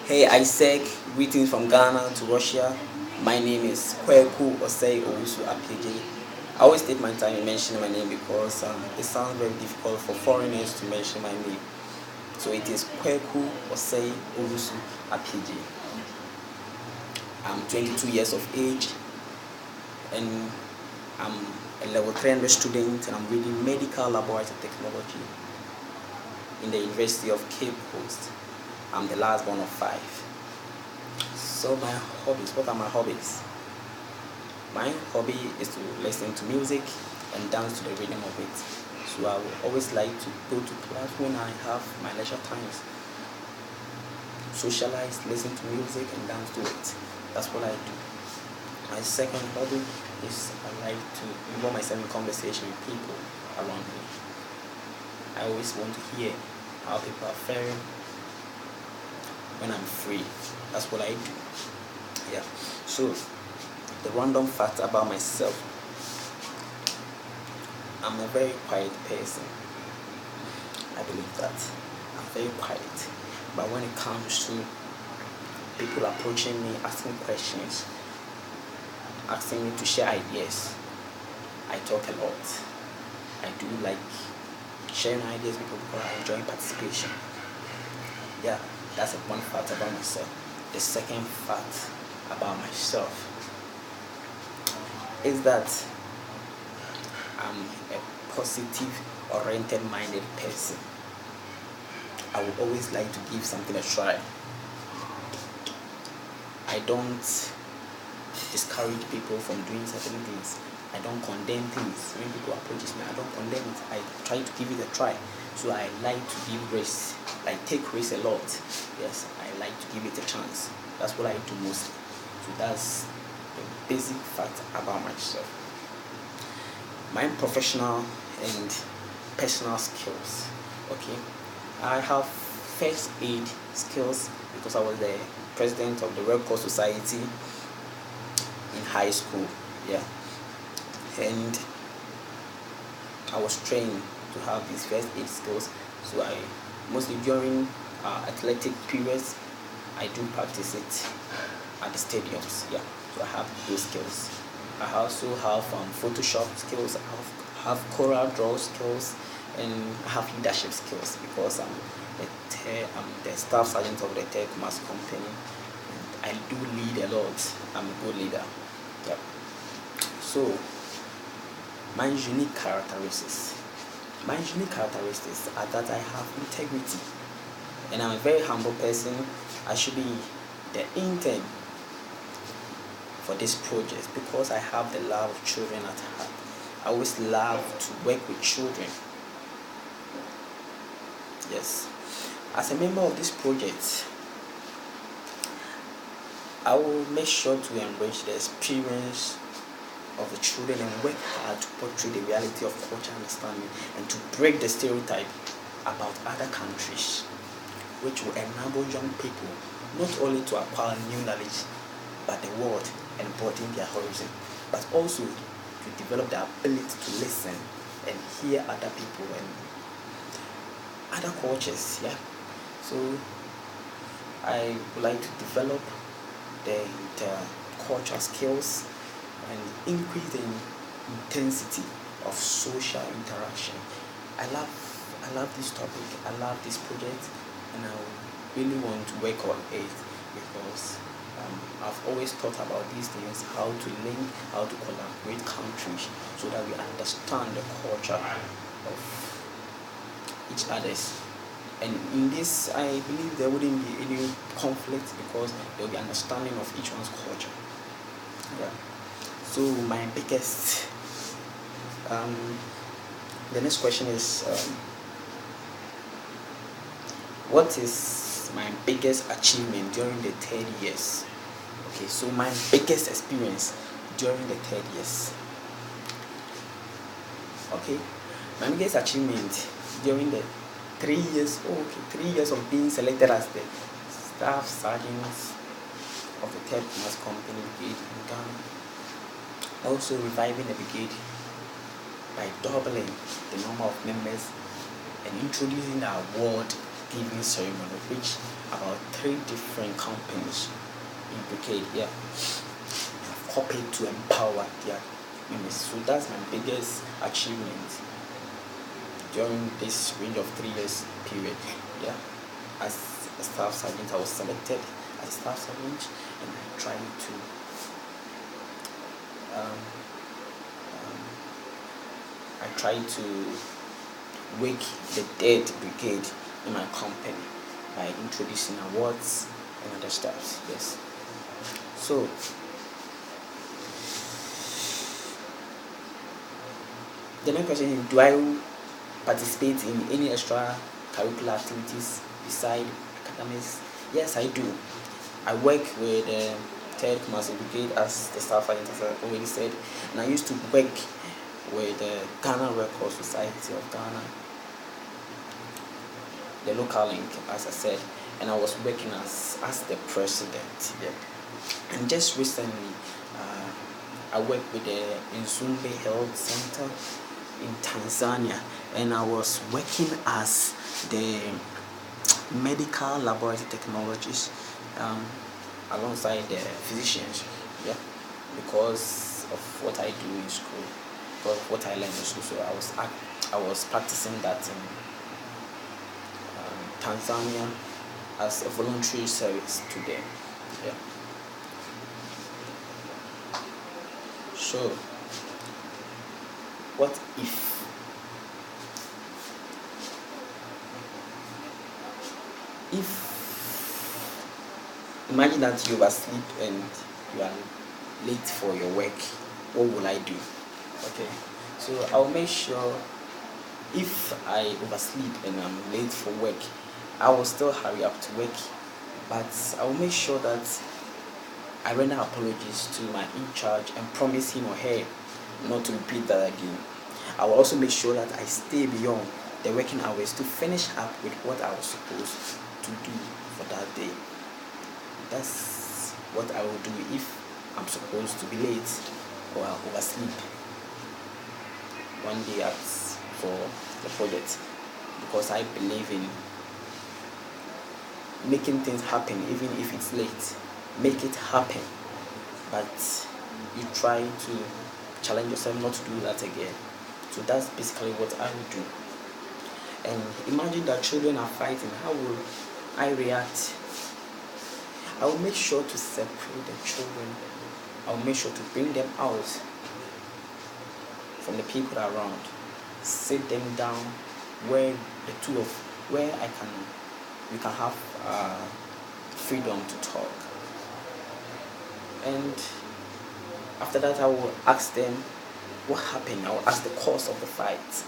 Hey Isaac, greetings from Ghana to Russia. My name is Kwaku, Osei, Owusu, Appiagyei. I always take my time in mentioning my name because it sounds very difficult for foreigners to mention my name. So it is Kwaku, Osei, Owusu, Appiagyei. I'm 22 years of age and I'm a level 300 student and I'm reading medical laboratory technology in the University of Cape Coast. I'm the last one of 5. So my hobbies, what are my hobbies? My hobby is to listen to music and dance to the rhythm of it. So I would always like to go to class when I have my leisure times. Socialize, listen to music and dance to it. That's what I do. My second hobby is I like to involve myself in conversation with people around me. I always want to hear how people are faring when I'm free. That's what I do. Yeah. So the random fact about myself, I'm a very quiet person. I believe that. I'm very quiet. But when it comes to people approaching me, asking questions, asking me to share ideas, I talk a lot. I do like sharing ideas with people because I enjoy participation. Yeah, that's one fact about myself. The second fact about myself is that I'm a positive, oriented-minded person. I would always like to give something a try. I don't discourage people from doing certain things. I don't condemn things. When people approach me, I don't condemn it. I try to give it a try. So I like to give risks. I take risks a lot. Yes, I like to give it a chance. That's what I do mostly. So that's the basic fact about myself. My professional and personal skills. Okay, I have first aid skills because I was the president of the Red Cross Society in high school. Yeah, and I was trained to have these first aid skills. So I mostly during athletic periods I do practice it at the stadiums. Yeah, so I have those skills. I also have Photoshop skills. I have Corel Draw skills, and I have leadership skills because I'm the staff sergeant of the tech mass company. And I do lead a lot. I'm a good leader. Yeah. So my unique characteristics are that I have integrity, and I'm a very humble person. I should be the intern for this project because I have the love of children at heart. I always love to work with children. Yes. As a member of this project, I will make sure to enrich the experience of the children and work hard to portray the reality of culture understanding and to break the stereotype about other countries, which will enable young people not only to acquire new knowledge but the world and broaden their horizon, but also to develop the ability to listen and hear other people and other cultures. Yeah. So I would like to develop the intercultural skills and increase the intensity of social interaction. I love this topic. I love this project, and I really want to work on it because I've always thought about these things, how to link, how to collaborate countries so that we understand the culture of each other's. And in this, I believe there wouldn't be any conflict because there will be understanding of each one's culture. Yeah. So my biggest, the next question is, what is my biggest achievement during the 30 years? Okay, so my biggest experience during the 30 years. Okay, my biggest achievement during the 3 years, 3 years of being selected as the staff sergeant of the third mass company brigade in Ghana. Also reviving the brigade by doubling the number of members and introducing the award giving ceremony, which about 3 different companies implicate, have copied to empower their members. So that's my biggest achievement during this range of 3 years period. As a staff sergeant, I was selected as a staff sergeant, and I tried to wake the dead brigade in my company by introducing awards and other stuff. Yes. So the next question is, do I participate in any extra curricular activities beside academics? Yes, I do. I work with the 3rd Commercial Brigade as the staff sergeant, as I already said, and I used to work with the Ghana Record Society of Ghana, the local link, as I said, and I was working as the president. And just recently, I worked with the Nzumbe Health Center in Tanzania, and I was working as the medical laboratory technologist alongside the physicians, because of what I do in school, because of what I learned in school. So I was practicing that in Tanzania as a voluntary service to them. So what if imagine that you oversleep and you are late for your work, what will I do? Okay, so I'll make sure, if I oversleep and I'm late for work, I will still hurry up to work, but I will make sure that I render apologies to my in-charge and promise him or her not to repeat that again. I will also make sure that I stay beyond the working hours to finish up with what I was supposed to do for that day. That's what I will do if I'm supposed to be late or I oversleep one day for the project, because I believe in making things happen. Even if it's late, make it happen, but you try to challenge yourself not to do that again. So that's basically what I would do. And imagine that children are fighting. How will I react? I will make sure to separate the children. I will make sure to bring them out from the people around, sit them down where we can have freedom to talk. And after that, I will ask them what happened. I will ask the cause of the fight.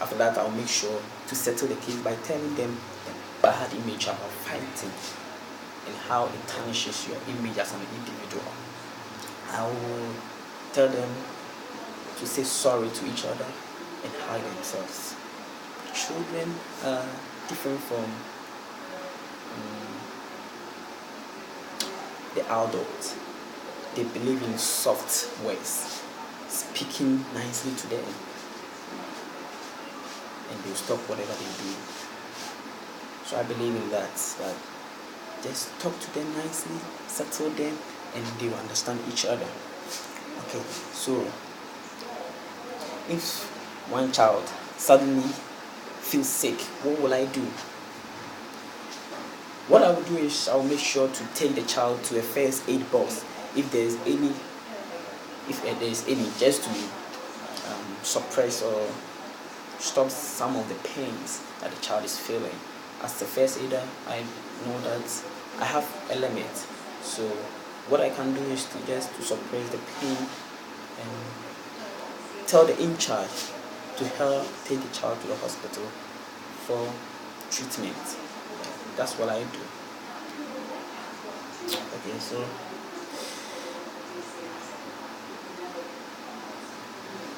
After that, I will make sure to settle the case by telling them the bad image about fighting and how it tarnishes your image as an individual. I will tell them to say sorry to each other and hug themselves. Children are different from the adults. They believe in soft words, speaking nicely to them, and they'll stop whatever they do. So I believe in that just talk to them nicely, settle them, and they will understand each other. Okay, so if one child suddenly feels sick, what will I do? What I will do is I will make sure to take the child to a first aid box if there is any, just to suppress or stop some of the pains that the child is feeling. As the first aider, I know that I have a limit. So what I can do is to suppress the pain and tell the in-charge to help take the child to the hospital for treatment. That's what I do.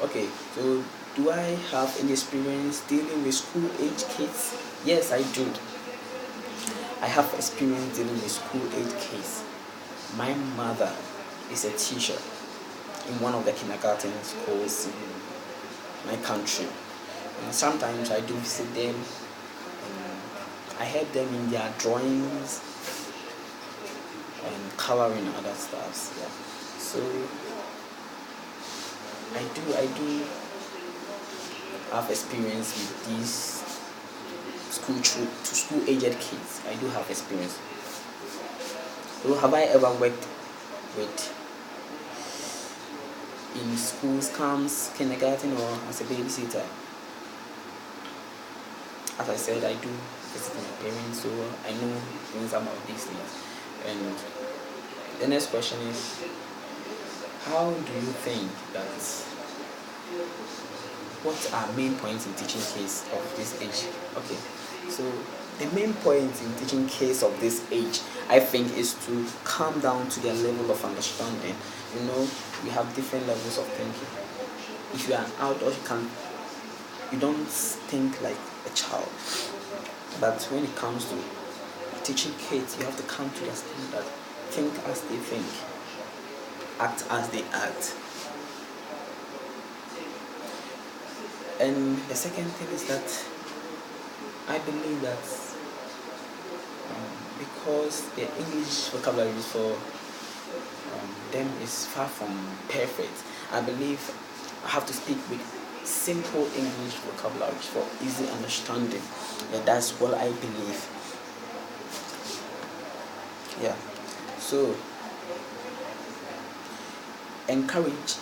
Okay, so do I have any experience dealing with school-age kids? Yes, I do. I have experience dealing with school-age kids. My mother is a teacher in one of the kindergarten schools in my country. And sometimes I do visit them I help them in their drawings and coloring and other stuff. Yeah. So I do have experience with these school aged kids. I do have experience. So have I ever worked with in schools, camps, kindergarten, or as a babysitter? As I said, I do visit my parents, so I know things about these things. And the next question is, how do you think that, what are main points in teaching kids of this age? Okay, so the main point in teaching kids of this age, I think, is to calm down to their level of understanding. You know, we have different levels of thinking. If you are an adult, you don't think like a child. But when it comes to teaching kids, you have to come to understand that think as they think, act as they act. And the second thing is that I believe that because the English vocabulary for them is far from perfect, I believe I have to speak with simple English vocabulary for easy understanding. And that's what I believe. Yeah. So encourage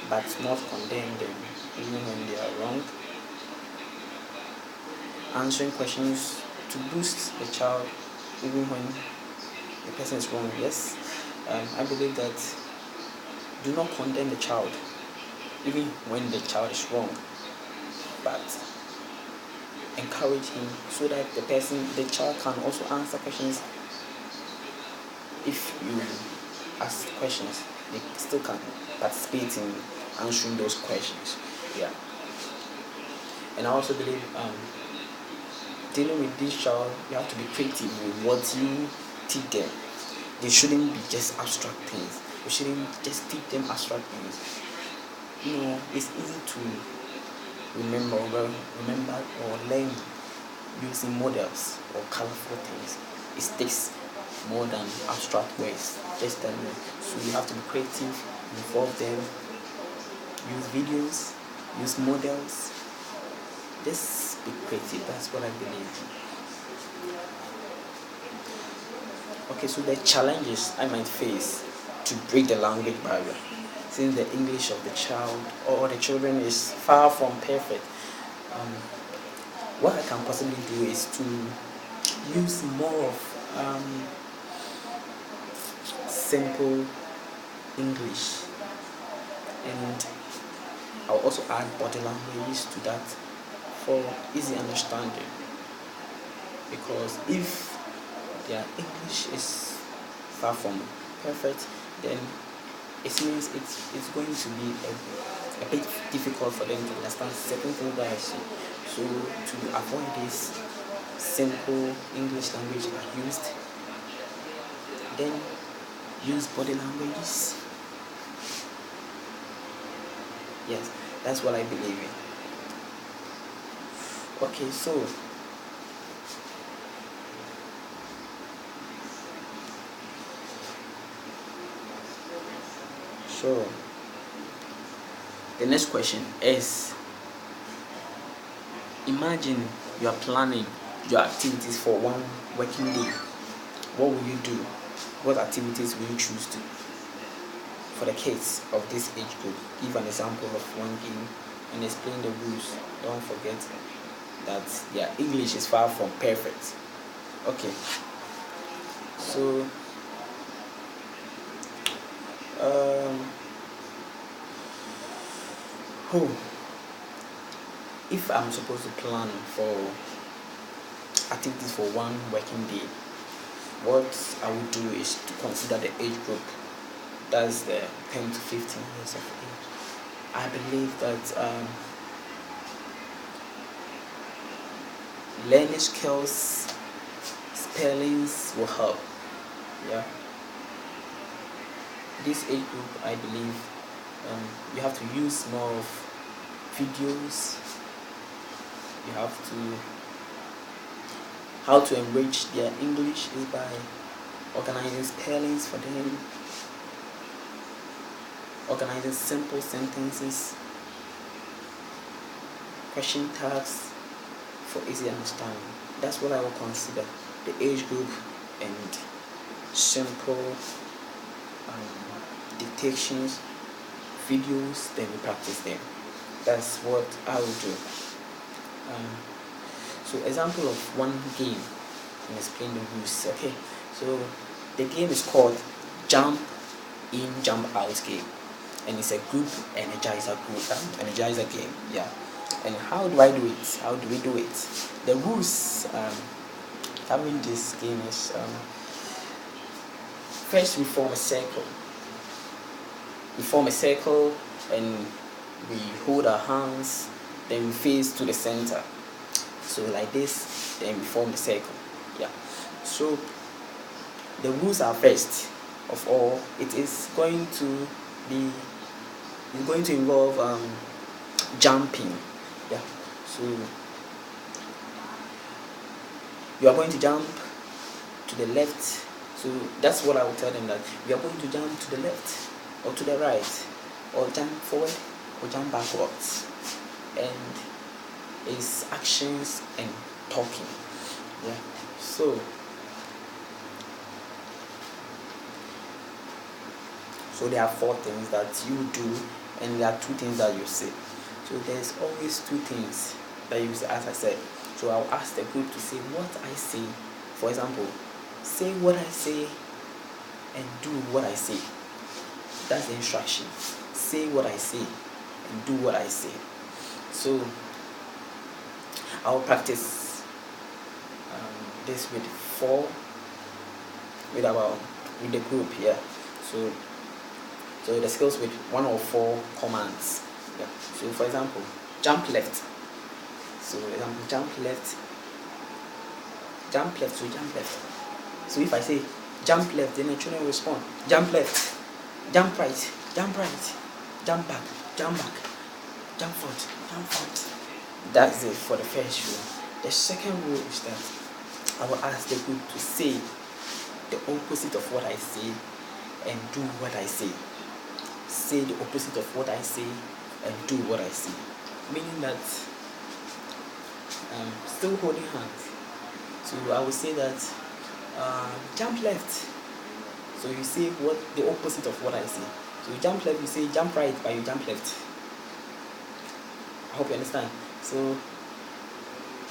but not condemn them even when they are wrong. Answering questions to boost the child even when the person is wrong. Yes, I believe that do not condemn the child even when the child is wrong, but encourage him so that the child can also answer questions. If you ask questions, they still can participate in answering those questions. Yeah. And I also believe dealing with this child, you have to be creative with what you teach them. They shouldn't be just abstract things. You shouldn't just teach them abstract things. You know, it's easy to remember or learn using models or colorful things. It takes more than abstract words. Just tell them. So you have to be creative, involve them, use videos, use models. Just be creative. That's what I believe. Okay, so the challenges I might face to break the language barrier, since the English of the child or the children is far from perfect. What I can possibly do is to use more of simple English, and I'll also add body language to that for easy understanding. Because if their English is far from perfect, then it means it's going to be a bit difficult for them to understand certain things that I see. So to avoid this, simple English language are used, then use body languages. Yes, that's what I believe in. Okay, so the next question is, imagine you are planning your activities for one working day. What will you do? What activities will you choose to for the kids of this age group? Give an example of one game and explain the rules. Don't forget that their English is far from perfect. Okay, so if I'm supposed to plan for activities for one working day, what I would do is to consider the age group. That's the 10 to 15 years of age. I believe that learning skills, spellings will help. Yeah. This age group, I believe, you have to use more of videos. You have to How to enrich their English is by organizing spellings for them, organizing simple sentences, question tags for easy understanding. That's what I will consider the age group and simple dictations, videos, then we practice them. That's what I will do. So example of one game and explain the rules. Okay, so the game is called Jump In, Jump Out game, and it's a group energizer game. Yeah. And how do I do it? How do we do it? The rules having this game is first we form a circle. We form a circle and we hold our hands, then we face to the center. So like this, then we form the circle. Yeah. So the rules are, first of all, it is going to involve jumping. Yeah. So you are going to jump to the left. So that's what I will tell them, that we are going to jump to the left or to the right, or jump forward or jump backwards. And it's actions and talking. Yeah. So there are 4 things that you do, and there are 2 things that you say. So there's always 2 things that you say, as I said. So I'll ask the group to say what I say. For example, say what I say and do what I say. That's the instruction. Say what I say and do what I say. So I'll practice this with the group here. So the skills with 1 or 4 commands. Yeah. So for example, jump left. So example, jump left. Jump left. So jump left. So if I say jump left, then the children will respond. Jump left. Jump right. Jump right. Jump back. Jump back. Jump front. Jump front. That's it for the first rule. The second rule is that I will ask the group to say the opposite of what I say and do what I say. Say the opposite of what I say and do what I say. Meaning that still holding hands. So I will say that jump left. So you say what the opposite of what I say. So you jump left, you say jump right, but you jump left. I hope you understand. So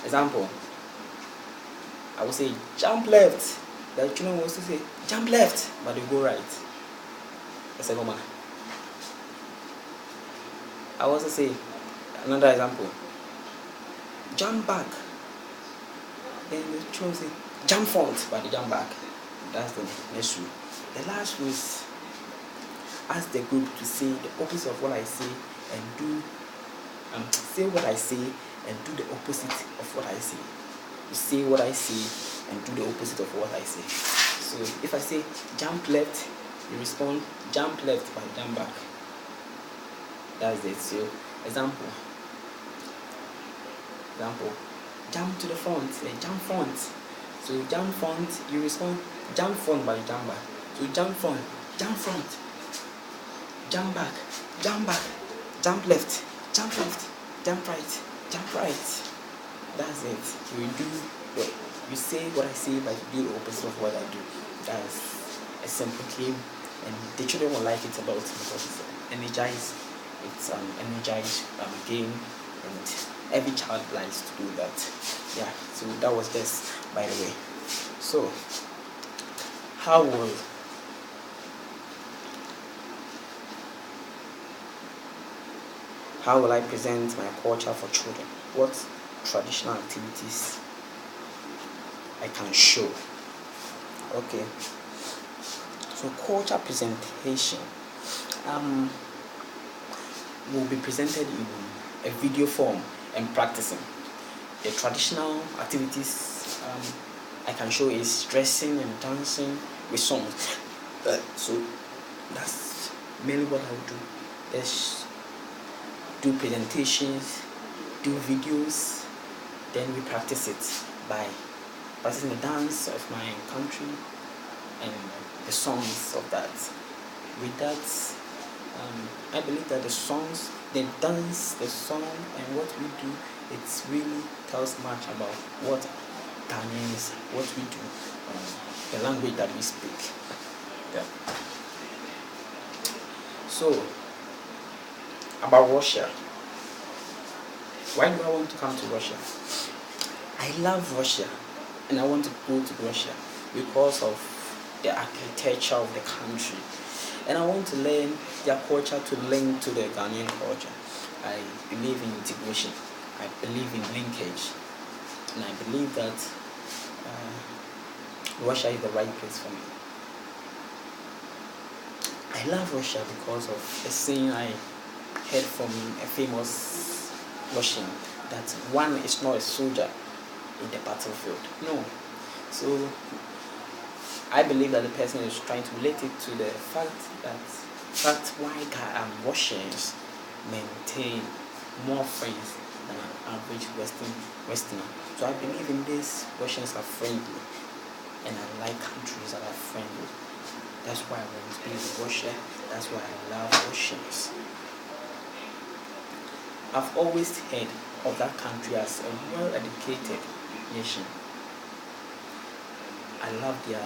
example, I will say jump left. The children will also say jump left, but they go right. The second one. I will also say another example. Jump back. Then the children say jump front, but they jump back. That's the next rule. The last rule is ask the group to say the opposite of what I say and do say what I say and do the opposite of what I say. You say what I say and do the opposite of what I say. So if I say jump left, you respond jump left but jump back. That's it. So example, jump to the front, jump front. So jump front, you respond jump front but you jump back. So jump front, jump back, jump left, jump right, jump right. That's it. You say what I say but you do the opposite of what I do. That's a simple game, and the children will like it about it because it's energized. It's an energized game, and every child likes to do that. Yeah. So that was just by the way. So how will I present my culture for children? What traditional activities I can show? Okay. So culture presentation will be presented in a video form and practicing. The traditional activities I can show is dressing and dancing with songs. So that's mainly what I would do. Let's do presentations, do videos, then we practice it by practicing the dance of my country and the songs of that. With that, I believe that the songs, the dance, the song, and what we do, it really tells much about what Ghanaians, what we do, the language that we speak. Yeah. So, about Russia. Why do I want to come to Russia? I love Russia, and I want to go to Russia because of the architecture of the country, and I want to learn their culture to link to the Ghanaian culture. I believe in integration. I believe in linkage, and I believe that Russia is the right place for me. I love Russia because of a saying I heard from a famous Russian, that one is not a soldier in the battlefield. No. So I believe that the person is trying to relate it to the fact why Russians maintain more friends than an average Westerner. So I believe in this. Russians are friendly, and I like countries that are friendly. That's why I want to be in Russia. That's why I love Russians. I've always heard of that country as a well-educated nation. I love their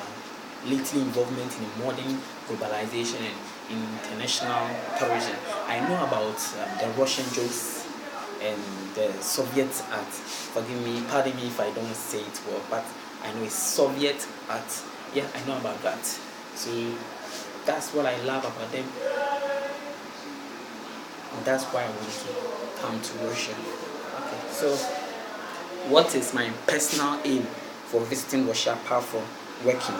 little involvement in modern globalization and international tourism. I know about the Russian jokes and the Soviet art. Pardon me if I don't say it well, but I know it's Soviet art. Yeah, I know about that. So that's what I love about them. And that's why I want to come to Russia. Okay, so what is my personal aim for visiting Russia apart from working?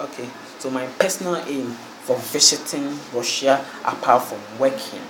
Okay, so my personal aim for visiting Russia apart from working